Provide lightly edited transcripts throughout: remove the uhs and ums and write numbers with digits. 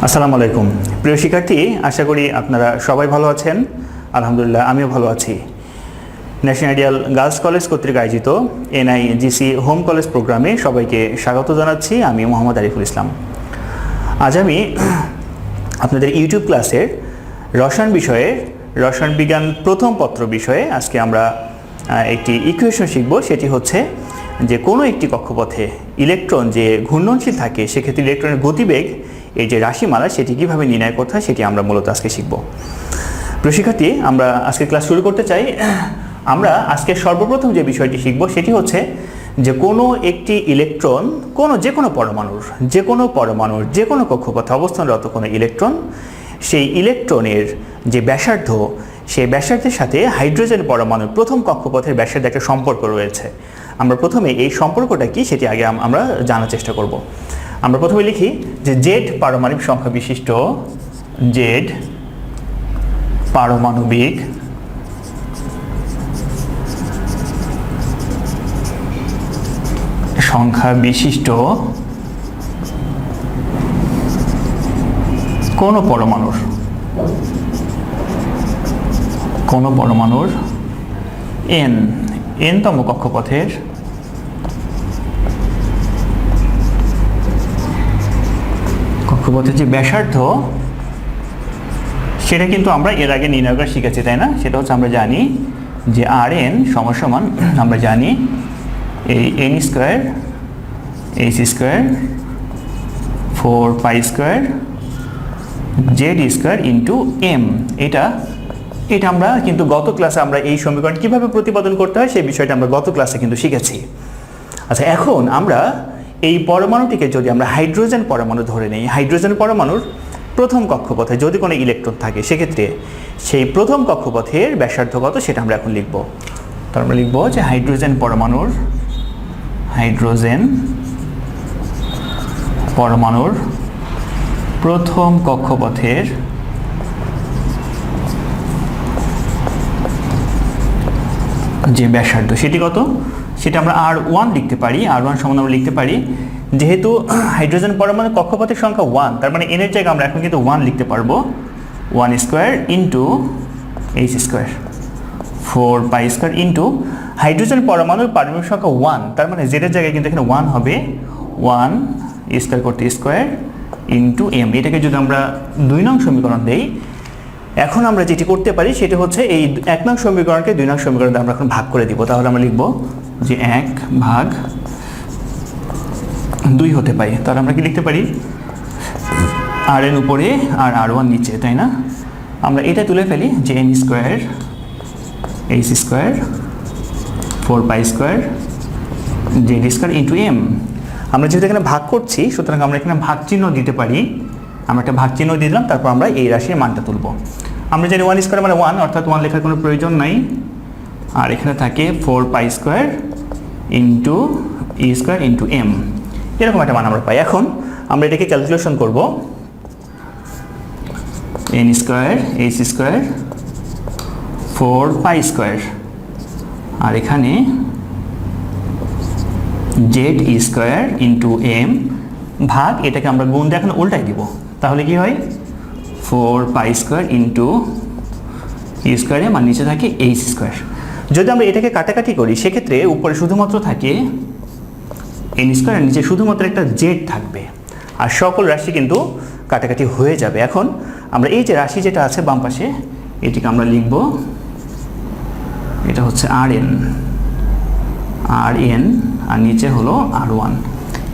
আসসালামু আলাইকুম প্রিয় শিক্ষার্থী, আশা করি আপনারা সবাই ভালো আছেন। আলহামদুলিল্লাহ আমিও ভালো আছি। ন্যাশনাল আইডিয়াল গার্লস কলেজ কর্তৃক আয়োজিত এনআইজিসি হোম কলেজ প্রোগ্রামে সবাইকে স্বাগত জানাচ্ছি। আমি মোহাম্মদ আরিফুল ইসলাম। আজ আমি আপনাদের ইউটিউব ক্লাসের রসায়ন বিষয়ে রসায়ন বিজ্ঞান প্রথম পত্র বিষয়ে আজকে আমরা একটি ইকুয়েশন শিখব। সেটি হচ্ছে যে কোনো একটি কক্ষপথে ইলেকট্রন যে ঘূর্ণনশীল থাকে সেক্ষেত্রে ইলেকট্রনের গতিবেগ এই যে রাশিমালা সেটি কীভাবে নির্ণয় করতে হয় সেটি আমরা মূলত আজকে শিখব। প্রিয় শিক্ষার্থী, আমরা আজকে ক্লাস শুরু করতে চাই। আমরা আজকে সর্বপ্রথম যে বিষয়টি শিখব সেটি হচ্ছে যে কোনো একটি ইলেকট্রন যে কোনো পরমাণুর যে কোনো কক্ষপথে অবস্থানরত কোনো ইলেকট্রন, সেই ইলেকট্রনের যে ব্যাসার্ধ সেই ব্যাসার্ধের সাথে হাইড্রোজেন পরমাণুর প্রথম কক্ষপথের ব্যাসার্ধে একটা সম্পর্ক রয়েছে। আমরা প্রথমে এই সম্পর্কটা কি সেটি আগে আমরা জানার চেষ্টা করব। আমরা প্রথমে লিখি যে জেড পারমাণবিক সংখ্যা বিশিষ্ট কোনো পরমাণুর এনতম কক্ষপথের যে ব্যাসার্ধ সেটা কিন্তু আমরা এর আগে নির্ণয় করা শিখেছি, তাই না? সেটা হচ্ছে আমরা জানি যে আর এন সমান আমরা জানি এই N square H square 4π² Z square into M. এটা আমরা কিন্তু গত ক্লাসে আমরা এই সমীকরণ কীভাবে প্রতিপাদন করতে হয় সেই বিষয়টা আমরা গত ক্লাসে কিন্তু শিখেছি। আচ্ছা, এখন আমরা এই পরমাণুটিকে যদি আমরা হাইড্রোজেন পরমাণু ধরে নিই, হাইড্রোজেন পরমাণুর প্রথম কক্ষপথে যদি কোনো ইলেকট্রন থাকে সেক্ষেত্রে সেই প্রথম কক্ষপথের ব্যাসার্ধ কত সেটা আমরা এখন লিখব। তো আমরা লিখব যে হাইড্রোজেন পরমাণুর প্রথম কক্ষপথের যে ব্যাসার্ধ সেটি কত সেটা আমরা R1 লিখতে পারি। R1 সমান আমরা লিখতে পারি, যেহেতু হাইড্রোজেন পরমাণুর কক্ষপথের সংখ্যা 1, তার মানে এনের জায়গায় আমরা এখন কিন্তু 1 লিখতে পারবো। 1² into H square 4π² into hydrogen পরমাণুর পারমাণবিক সংখ্যা 1, তার মানে জেডের জায়গায় কিন্তু এখানে 1 হবে। 1 স্কোয়ার করতে স্কোয়ার ইন্টু এম। এটাকে যদি আমরা 2 নং সমীকরণ দেই, এখন আমরা যেটি করতে পারি সেটা হচ্ছে এই 1 নং সমীকরণকে 2 নং সমীকরণে আমরা এখন ভাগ করে দিব। তাহলে আমরা লিখব যে 1/2 হতে পারে। তাহলে আমরা কি লিখতে পারি, আর এন উপরে আর R1 নিচে, তাই না? আমরা এটা তুলে ফেলি যে N square H square 4π² Z square into M. আমরা যেহেতু এখানে ভাগ করছি সুতরাং আমরা এখানে ভাগ চিহ্ন দিতে পারি। আমরা একটা ভাগ চিহ্ন দিয়ে দিলাম, তারপর আমরা এই রাশির মানটা তুলব। আমরা জানি 1² মানে 1, অর্থাৎ 1 লেখার কোনো প্রয়োজন নাই। আর এখানে থাকে 4π² ইন্টু ই স্কোয়ার ইন্টু এম, এরকম একটা মান আমরা পাই। এখন আমরা এটাকে ক্যালকুলেশন করব। এন স্কোয়ার এইচ স্কোয়ার 4π² আর এখানে জেড স্কোয়ার ইন্টু এম ভাগ এটাকে আমরা গুণ দিয়ে এখন উল্টাই দিব। তাহলে কি হয়, 4π² ইন্টু ই স্কোয়ার এম আর নিচে থাকে এইচ স্কোয়ার। যদি আমরা এটাকে কাটাকাটি করি সেক্ষেত্রে উপরে শুধুমাত্র থাকে এন স্কোয়ার আর নিচে শুধুমাত্র একটা জেড থাকবে, আর সকল রাশি কিন্তু কাটাকাটি হয়ে যাবে। এখন আমরা এই যে রাশি যেটা আছে বাম পাশে এটিকে আমরা লিখব, এটা হচ্ছে আর এন আর নিচে হলো R1।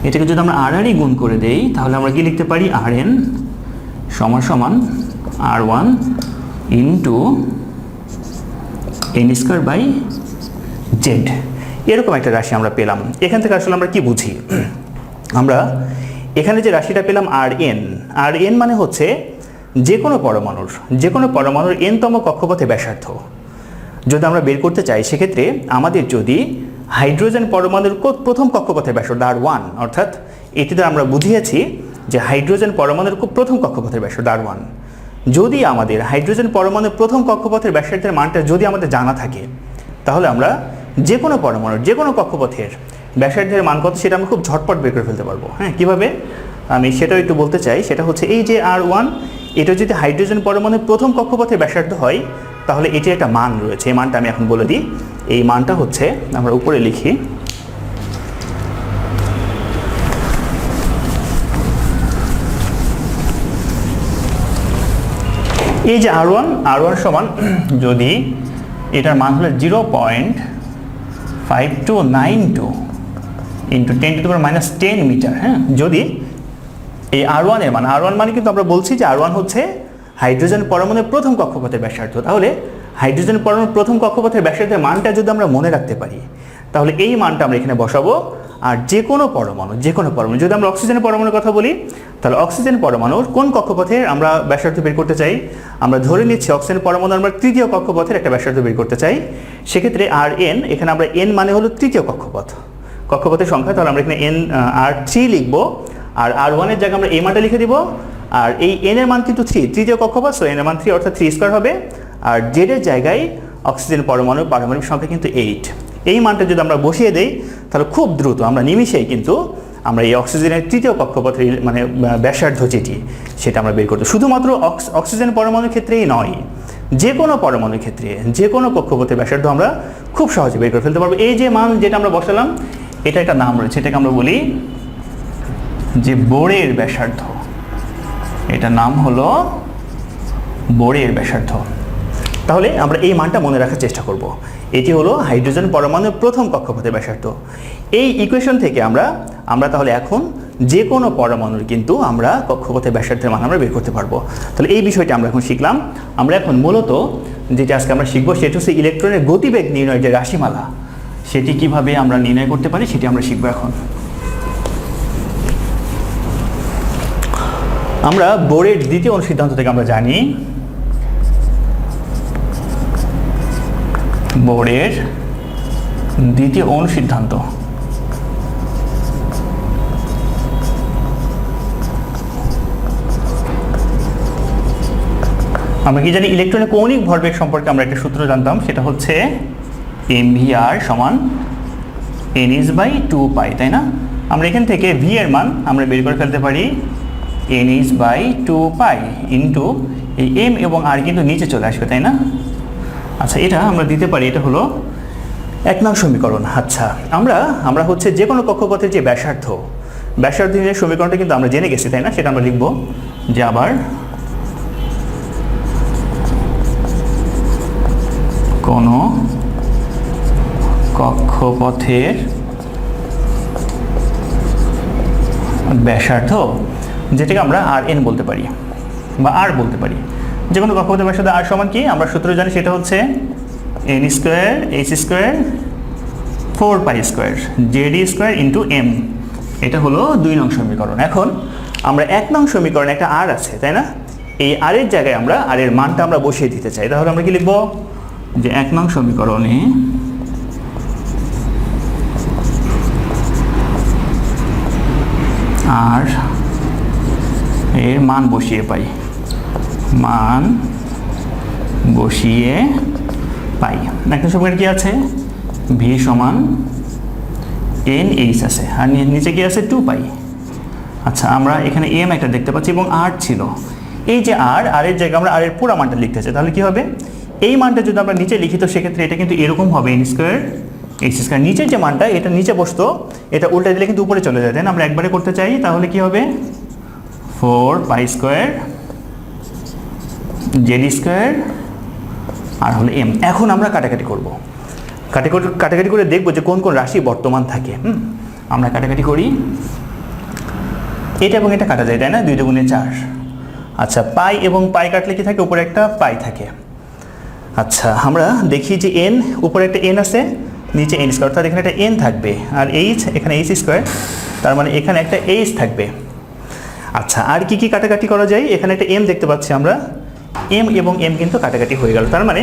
এটাকে যদি আমরা আর গুণ করে দেই তাহলে আমরা কি লিখতে পারি, আর এন সমান R1 into n square by Z. এরকম একটা রাশি আমরা পেলাম। এখান থেকে আসলে আমরা কি বুঝি, আমরা এখানে যে রাশিটা পেলাম আর এন মানে হচ্ছে যে কোনো পরমাণুর এনতম কক্ষপথে ব্যাসার্ধ যদি আমরা বের করতে চাই সেক্ষেত্রে আমাদের যদি হাইড্রোজেন পরমাণুর প্রথম কক্ষপথের ব্যাসার্ধ R1, অর্থাৎ এটিতে আমরা বুঝিয়েছি যে হাইড্রোজেন পরমাণুর প্রথম কক্ষপথের ব্যাসার্ধ R1, যদি আমাদের হাইড্রোজেন পরমাণুর প্রথম কক্ষপথের ব্যাসার্ধের মানটা যদি আমাদের জানা থাকে তাহলে আমরা যে কোনো পরমাণুর যে কোনো কক্ষপথের ব্যাসার্ধের মান কত সেটা আমরা খুব ঝটপট বের করে ফেলতে পারবো। হ্যাঁ, কীভাবে আমি সেটাও একটু বলতে চাই। সেটা হচ্ছে এই যে R1, এটা যদি হাইড্রোজেন পরমাণুর প্রথম কক্ষপথের ব্যাসার্ধ হয় তাহলে এটির একটা মান রয়েছে। এই মানটা আমি এখন বলে দিই। এই মানটা হচ্ছে, আমরা উপরে লিখি, এই যে R1 সমান, যদি এটার মান হলো 0.5292 ইন্টু 10⁻10 মিটার। হ্যাঁ, যদি এই R1 এর মান, R1 মানে কিন্তু আমরা বলছি যে R1 হচ্ছে হাইড্রোজেন পরমাণুর প্রথম কক্ষপথের ব্যাসার্ধ। তাহলে হাইড্রোজেন পরমাণুর প্রথম কক্ষপথের ব্যাসার্ধের মানটা যদি আমরা মনে রাখতে পারি তাহলে এই মানটা আমরা এখানে বসাবো। আর যে কোনো পরমাণু যদি আমরা অক্সিজেনের পরমাণুর কথা বলি তাহলে অক্সিজেন পরমাণুর কোন কক্ষপথের আমরা ব্যাসার্ধ বের করতে চাই, আমরা ধরে নিচ্ছি অক্সিজেন পরমাণু আমরা তৃতীয় কক্ষপথের একটা ব্যাসার্ধ বের করতে চাই। সেক্ষেত্রে Rn, এখানে আমরা n মানে হলো তৃতীয় কক্ষপথের সংখ্যা, তাহলে আমরা এখানে R3 লিখবো। আর R1 এর জায়গায় আমরা এই মানটা লিখে দিব। আর এই n এর মান কিন্তু 3, তৃতীয় কক্ষপথ, সো n এর মান 3 অর্থাৎ 3² হবে। আর z এর জায়গায় অক্সিজেন পরমাণুর পারমাণবিক সংখ্যা কিন্তু 8। এই মানটা যদি আমরা বসিয়ে দেই তাহলে খুব দ্রুত আমরা নিমিষেই কিন্তু আমরা এই অক্সিজেনের তৃতীয় কক্ষপথের মানে ব্যাসার্ধ যেটি সেটা আমরা বের করতে, শুধুমাত্র অক্সিজেন পরমাণুর ক্ষেত্রেই নয়, যে কোনো পরমাণুর ক্ষেত্রে যে কোনো কক্ষপথের ব্যাসার্ধ আমরা খুব সহজে বের করে ফেলতে পারবো। এই যে মান যেটা আমরা বসালাম এটা একটা নাম রয়েছে, এটাকে আমরা বলি যে বোরের ব্যাসার্ধ। এটার নাম হলো বোরের ব্যাসার্ধ। তাহলে আমরা এই মানটা মনে রাখার চেষ্টা করব। এটি হলো হাইড্রোজেন পরমাণুর প্রথম কক্ষপথের ব্যাসার্ধ। এই ইকুয়েশন থেকে আমরা তাহলে এখন যে কোনো পরমাণুর কিন্তু আমরা কক্ষপথের ব্যাসার্ধের মান আমরা বের করতে পারবো। তাহলে এই বিষয়টা আমরা এখন শিখলাম। আমরা এখন মূলত যেটা আজকে আমরা শিখবো সেটা হচ্ছে ইলেকট্রনের গতিবেগ নির্ণয়ের যে রাশিমালা, সেটি কিভাবে আমরা নির্ণয় করতে পারি সেটি আমরা শিখবো এখন। আমরা বোরের দ্বিতীয় অনুসিদ্ধান্ত থেকে আমরা জানি বোরের দ্বিতীয় অনুসিদ্ধান্ত, আমরা কি জানি ইলেকট্রনের কৌণিক ভরবেগ সম্পর্কে আমরা একটা সূত্র জানতাম, সেটা হচ্ছে mvr সমান nh/2π, তাই না? আমরা এখান থেকে v এর মান আমরা বের করে ফেলতে পারি nh/2π ইন্টু এই m এবং r কিন্তু নিচে চলে আসবে, তাই না? আচ্ছা, এটা আমরা দিতে পারি, এটা হলো 1 নং সমীকরণ। আচ্ছা, আমরা হচ্ছে যে কোনো কক্ষপথের যে ব্যাসার্ধ নির্ণয়ের সমীকরণটা কিন্তু আমরা জেনে গেছি, তাই না? সেটা আমরা লিখব যে আবার কোনো কক্ষপথের ব্যাসার্ধ, যেটাকে আমরা Rn বলতে পারি বা R বলতে পারি, যে কোনো কক্ষপথের ব্যাসার্ধ R সমান কি আমরা সূত্র জানি, সেটা হচ্ছে n² h² 4π² zd² into m। এটা হলো 2 নং সমীকরণ। এখন আমরা 1 নং সমীকরণে একটা R আছে, তাই না? এই R এর জায়গায় আমরা R এর মানটা আমরা বসিয়ে দিতে চাই। তাহলে আমরা কি লিখব যে 1 নং সমীকরণে R এর মান বসিয়ে পাই, একটা সমীকরণ কি আছে, v সমান nh আছে, আর নিচে কি আছে 2π। আচ্ছা, আমরা এখানে m একটা দেখতে পাচ্ছি এবং r ছিল। এই যে r এর জায়গায় আমরা r এর পুরো মানটা লিখতে চাই, তাহলে কি হবে, এই মানটা যদি আমরা নিচে লিখি তো সেক্ষেত্রে এটা কিন্তু এরকম হবে n² h²। নিচের যে মানটা এটা নিচে বসতো, এটা উল্টা দিলে কিন্তু উপরে চলে যায়, তাই না? আমরা একবারে করতে চাই, তাহলে কি হবে 4π² zd² আর হলো m। এখন আমরা কাটাকাটি করব, কাটাকাটি করে দেখব যে কোন কোন রাশি বর্তমান থাকে। আমরা কাটাকাটি করি, এটা এবং এটা কাটা যায়, তাই না? 2 × 4। আচ্ছা, পাই এবং পাই কাটলে কি থাকে, উপরে একটা পাই থাকে। আচ্ছা, আমরা দেখি যে n, উপরে একটা n আছে, নিচে n², অর্থাৎ এখানে একটা n থাকবে, আর h এখানে h², তার মানে এখানে একটা h থাকবে। আচ্ছা, আর কি কি কাটাকাটি করা যায়, এখানে একটা m দেখতে পাচ্ছি আমরা, m এবং m কিন্তু কাটাকাটি হয়ে গেল, তার মানে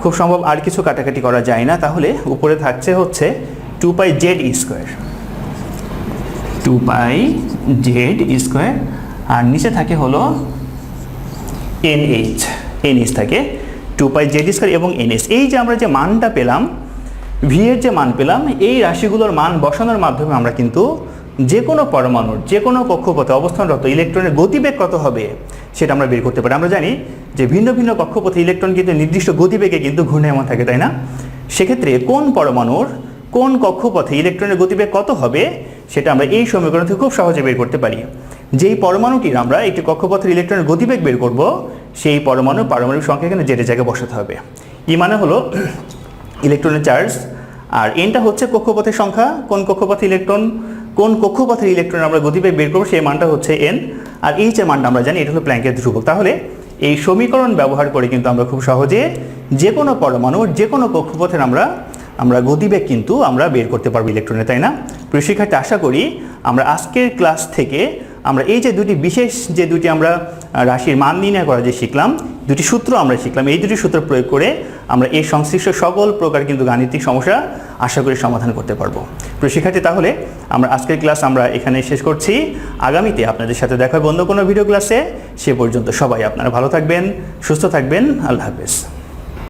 খুব সম্ভব আর কিছু কাটাকাটি করা যায় না। তাহলে উপরে থাকছে হচ্ছে 2π z² আর নিচে থাকে হলো nh থাকে 2π z² এবং nh। এই যে আমরা যে মানটা পেলাম ভি এর যে মান পেলাম, এই রাশিগুলোর মান বসানোর মাধ্যমে আমরা কিন্তু যে কোনো পরমাণুর যে কোনো কক্ষপথে অবস্থানরত ইলেকট্রনের গতিবেগ কত হবে সেটা আমরা বের করতে পারি। আমরা জানি যে ভিন্ন ভিন্ন কক্ষপথে ইলেকট্রন কিন্তু নির্দিষ্ট গতিবেগে কিন্তু ঘূর্ণায়মান থাকে, তাই না? সেক্ষেত্রে কোন পরমাণুর কোন কক্ষপথে ইলেকট্রনের গতিবেগ কত হবে সেটা আমরা এই সমীকরণ থেকে খুব সহজে বের করতে পারি। যেই পরমাণুটির আমরা একটি কক্ষপথের ইলেকট্রনের গতিবেগ বের করব, সেই পরমাণুর পারমাণবিক সংখ্যা এখানে জেডের জায়গায় বসাতে হবে। ই মানে হলো ইলেকট্রনের চার্জ, আর এনটা হচ্ছে কক্ষপথের সংখ্যা, কোন কক্ষপথে ইলেকট্রন কোন কক্ষপথের ইলেকট্রন আমরা গতিবেগ বের করবো সেই মানটা হচ্ছে এন, আর এইচ এর মানটা আমরা জানি এটা হলো প্ল্যাঙ্কের ধ্রুবক। তাহলে এই সমীকরণ ব্যবহার করে কিন্তু আমরা খুব সহজে যে কোনো পরমাণুর যে কোনো কক্ষপথের আমরা গতিবেগ কিন্তু আমরা বের করতে পারবো ইলেকট্রনে, তাই না? প্রিয় শিক্ষার্থী, আশা করি আমরা আজকের ক্লাস থেকে আমরা এই যে দুটি আমরা রাশির মান নির্ণয় করা যে শিখলাম, দুটি সূত্র আমরা শিখলাম, এই দুটি সূত্র প্রয়োগ করে আমরা এই সংশ্লিষ্ট সকল প্রকার কিন্তু গাণিতিক সমস্যা আশা করি সমাধান করতে পারবো। প্রিয় শিক্ষার্থী, তাহলে আমরা আজকের ক্লাস আমরা এখানে শেষ করছি। আগামীতে আপনাদের সাথে দেখা হবে অন্য কোনো ভিডিও ক্লাসে। সে পর্যন্ত সবাই আপনারা ভালো থাকবেন, সুস্থ থাকবেন। আল্লাহ হাফেজ।